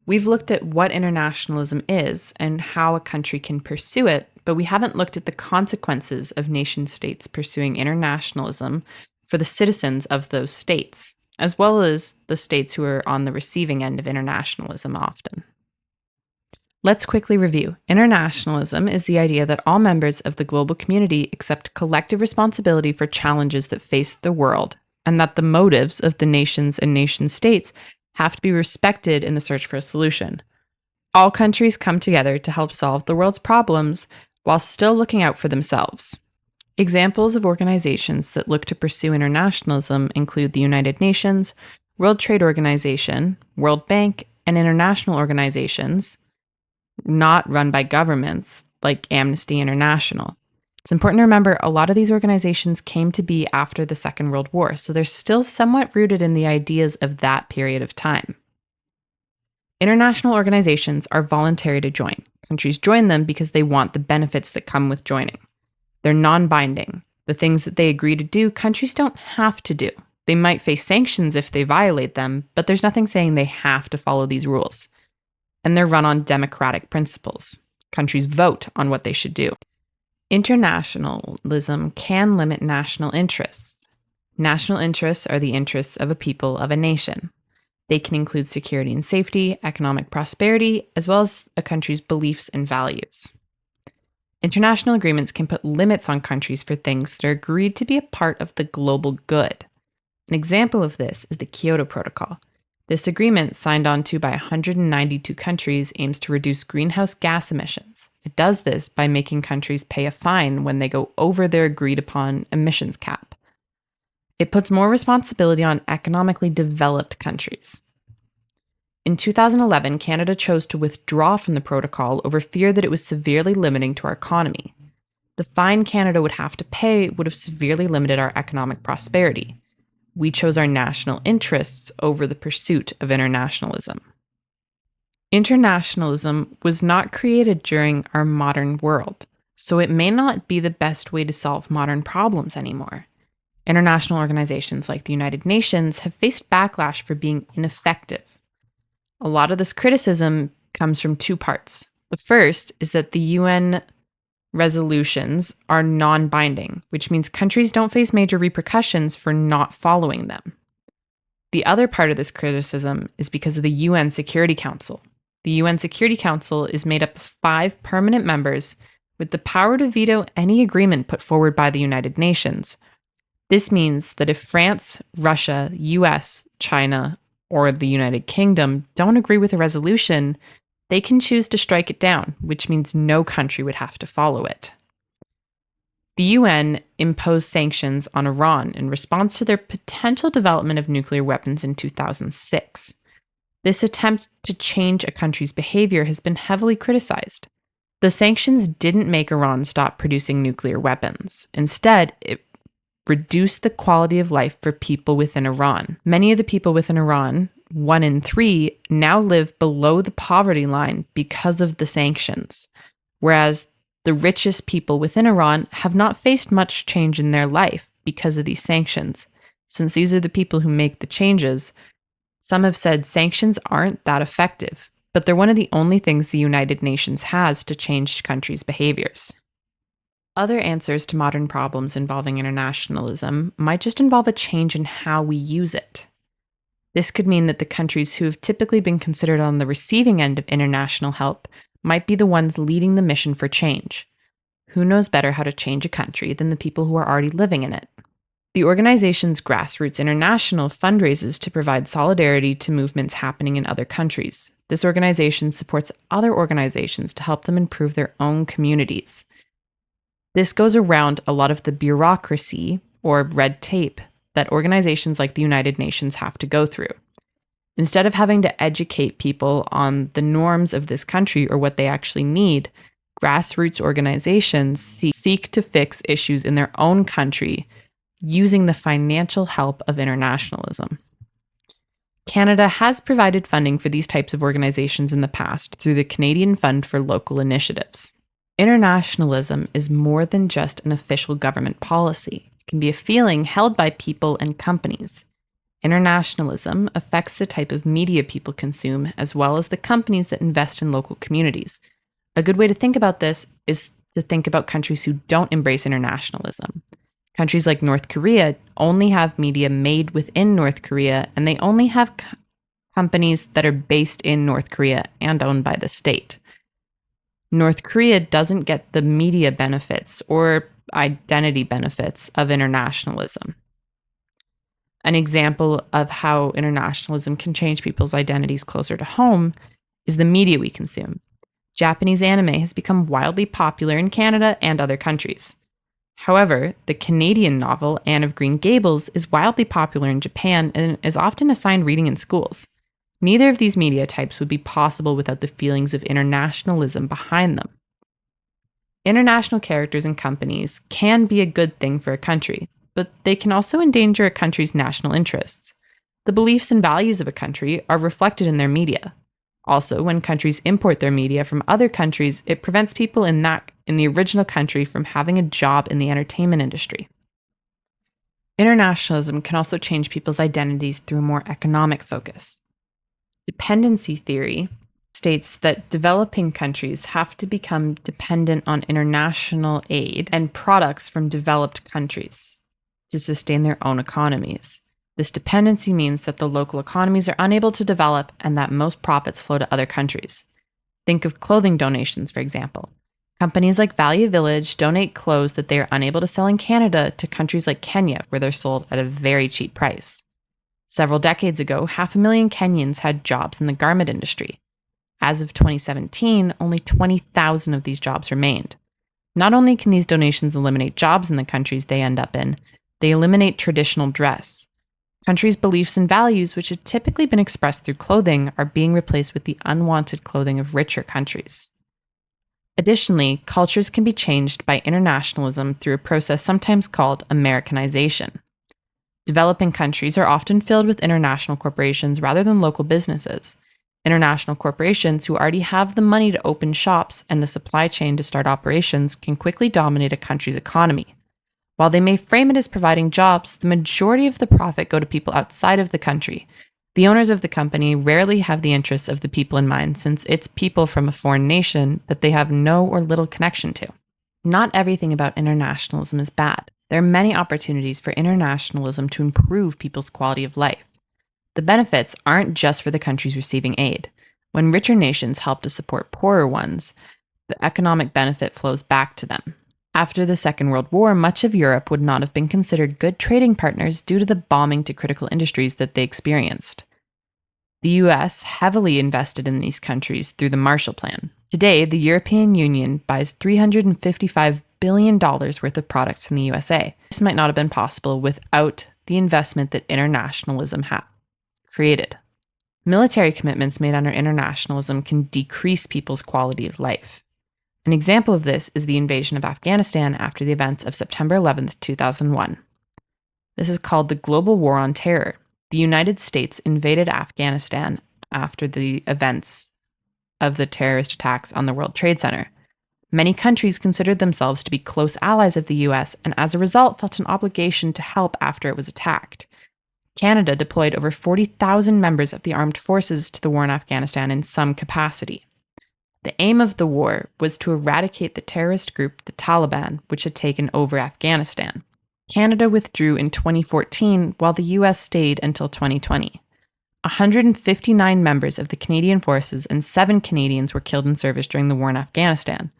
We've looked at what internationalism is and how a country can pursue it, but we haven't looked at the consequences of nation states pursuing internationalism for the citizens of those states, as well as the states who are on the receiving end of internationalism often. Let's quickly review. Internationalism is the idea that all members of the global community accept collective responsibility for challenges that face the world, and that the motives of the nations and nation states have to be respected in the search for a solution. All countries come together to help solve the world's problems while still looking out for themselves. Examples of organizations that look to pursue internationalism include the United Nations, World Trade Organization, World Bank, and international organizations not run by governments like Amnesty International. It's important to remember a lot of these organizations came to be after the Second World War, so they're still somewhat rooted in the ideas of that period of time. International organizations are voluntary to join. Countries join them because they want the benefits that come with joining. They're non-binding. The things that they agree to do, countries don't have to do. They might face sanctions if they violate them, but there's nothing saying they have to follow these rules. And they're run on democratic principles. Countries vote on what they should do. Internationalism can limit national interests. National interests are the interests of a people of a nation. They can include security and safety, economic prosperity, as well as a country's beliefs and values. International agreements can put limits on countries for things that are agreed to be a part of the global good. An example of this is the Kyoto Protocol. This agreement, signed on to by 192 countries, aims to reduce greenhouse gas emissions. It does this by making countries pay a fine when they go over their agreed-upon emissions cap. It puts more responsibility on economically developed countries. In 2011, Canada chose to withdraw from the protocol over fear that it was severely limiting to our economy. The fine Canada would have to pay would have severely limited our economic prosperity. We chose our national interests over the pursuit of internationalism. Internationalism was not created during our modern world, so it may not be the best way to solve modern problems anymore. International organizations like the United Nations have faced backlash for being ineffective. A lot of this criticism comes from two parts. The first is that the UN resolutions are non-binding, which means countries don't face major repercussions for not following them. The other part of this criticism is because of the UN Security Council. The UN Security Council is made up of 5 permanent members with the power to veto any agreement put forward by the United Nations. This means that if France, Russia, US, China, or the United Kingdom don't agree with a resolution, they can choose to strike it down, which means no country would have to follow it. The UN imposed sanctions on Iran in response to their potential development of nuclear weapons in 2006. This attempt to change a country's behavior has been heavily criticized. The sanctions didn't make Iran stop producing nuclear weapons. Instead, it reduced the quality of life for people within Iran. Many of the people within Iran, 1 in 3, now live below the poverty line because of the sanctions, whereas the richest people within Iran have not faced much change in their life because of these sanctions. Since these are the people who make the changes, some have said sanctions aren't that effective, but they're one of the only things the United Nations has to change countries' behaviors. Other answers to modern problems involving internationalism might just involve a change in how we use it. This could mean that the countries who have typically been considered on the receiving end of international help might be the ones leading the mission for change. Who knows better how to change a country than the people who are already living in it? The organization's Grassroots International fundraises to provide solidarity to movements happening in other countries. This organization supports other organizations to help them improve their own communities. This goes around a lot of the bureaucracy, or red tape, that organizations like the United Nations have to go through. Instead of having to educate people on the norms of this country or what they actually need, grassroots organizations seek to fix issues in their own country using the financial help of internationalism. Canada has provided funding for these types of organizations in the past through the Canadian Fund for Local Initiatives. Internationalism is more than just an official government policy. It can be a feeling held by people and companies. internationalism affects the type of media people consume as well as the companies that invest in local communities. A good way to think about this is to think about countries who don't embrace internationalism. Countries like North Korea only have media made within North Korea, and they only have companies that are based in North Korea and owned by the state. North Korea doesn't get the media benefits or identity benefits of internationalism. An example of how internationalism can change people's identities closer to home is the media we consume. Japanese anime has become wildly popular in Canada and other countries. However, the Canadian novel Anne of Green Gables is wildly popular in Japan and is often assigned reading in schools. Neither of these media types would be possible without the feelings of internationalism behind them. International characters and companies can be a good thing for a country, but they can also endanger a country's national interests. The beliefs and values of a country are reflected in their media. Also, when countries import their media from other countries, it prevents people in the original country from having a job in the entertainment industry. Internationalism can also change people's identities through a more economic focus. Dependency theory states that developing countries have to become dependent on international aid and products from developed countries to sustain their own economies. This dependency means that the local economies are unable to develop and that most profits flow to other countries. Think of clothing donations, for example. Companies like Value Village donate clothes that they are unable to sell in Canada to countries like Kenya, where they're sold at a very cheap price. Several decades ago, 500,000 Kenyans had jobs in the garment industry. As of 2017, only 20,000 of these jobs remained. Not only can these donations eliminate jobs in the countries they end up in, they eliminate traditional dress. Countries' beliefs and values, which had typically been expressed through clothing, are being replaced with the unwanted clothing of richer countries. Additionally, cultures can be changed by internationalism through a process sometimes called Americanization. Developing countries are often filled with international corporations rather than local businesses. International corporations who already have the money to open shops and the supply chain to start operations can quickly dominate a country's economy. While they may frame it as providing jobs, the majority of the profit go to people outside of the country. The owners of the company rarely have the interests of the people in mind, since it's people from a foreign nation that they have no or little connection to. Not everything about internationalism is bad. There are many opportunities for internationalism to improve people's quality of life. The benefits aren't just for the countries receiving aid. When richer nations help to support poorer ones, the economic benefit flows back to them. After the Second World War, much of Europe would not have been considered good trading partners due to the bombing to critical industries that they experienced. The US heavily invested in these countries through the Marshall Plan. Today, the European Union buys $355 billion worth of products from the USA. This might not have been possible without the investment that internationalism created. Military commitments made under internationalism can decrease people's quality of life. An example of this is the invasion of Afghanistan after the events of September 11th, 2001. This is called the Global War on Terror. The United States invaded Afghanistan after the events of the terrorist attacks on the World Trade Center. Many countries considered themselves to be close allies of the US and as a result felt an obligation to help after it was attacked. Canada deployed over 40,000 members of the armed forces to the war in Afghanistan in some capacity. The aim of the war was to eradicate the terrorist group, the Taliban, which had taken over Afghanistan. Canada withdrew in 2014 while the US stayed until 2020. 159 members of the Canadian forces and 7 Canadians were killed in service during the war in Afghanistan.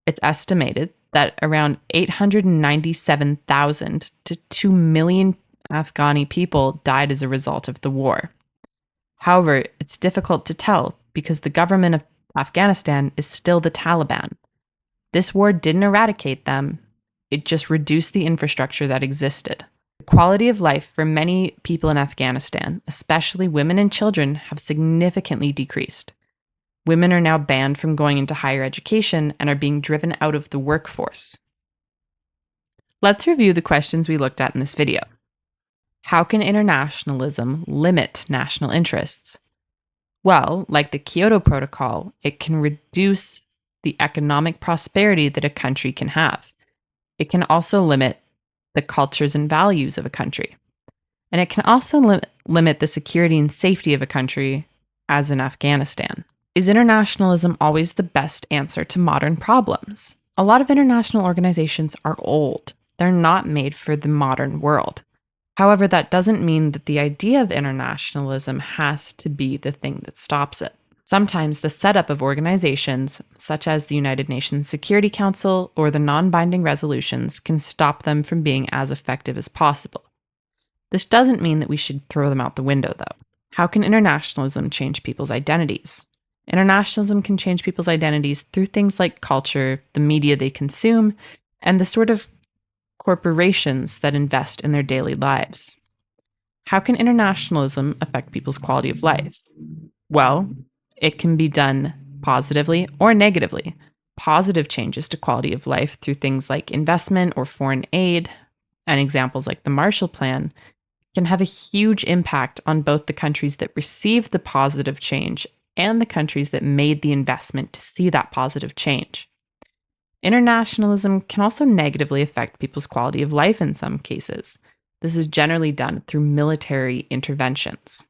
It's estimated that around 897,000 to 2 million Afghani people died as a result of the war. However, it's difficult to tell because the government of Afghanistan is still the Taliban. This war didn't eradicate them, it just reduced the infrastructure that existed. The quality of life for many people in Afghanistan, especially women and children, have significantly decreased. Women are now banned from going into higher education and are being driven out of the workforce. Let's review the questions we looked at in this video. How can internationalism limit national interests? Well, like the Kyoto Protocol, it can reduce the economic prosperity that a country can have. It can also limit the cultures and values of a country. And it can also limit the security and safety of a country, as in Afghanistan. Is internationalism always the best answer to modern problems? A lot of international organizations are old. They're not made for the modern world. However, that doesn't mean that the idea of internationalism has to be the thing that stops it. Sometimes the setup of organizations, such as the United Nations Security Council or the non-binding resolutions, can stop them from being as effective as possible. This doesn't mean that we should throw them out the window, though. How can internationalism change people's identities? Internationalism can change people's identities through things like culture, the media they consume, and the sort of corporations that invest in their daily lives. How can internationalism affect people's quality of life? Well, it can be done positively or negatively. Positive changes to quality of life through things like investment or foreign aid, and examples like the Marshall Plan, can have a huge impact on both the countries that received the positive change and the countries that made the investment to see that positive change. Internationalism can also negatively affect people's quality of life in some cases. This is generally done through military interventions.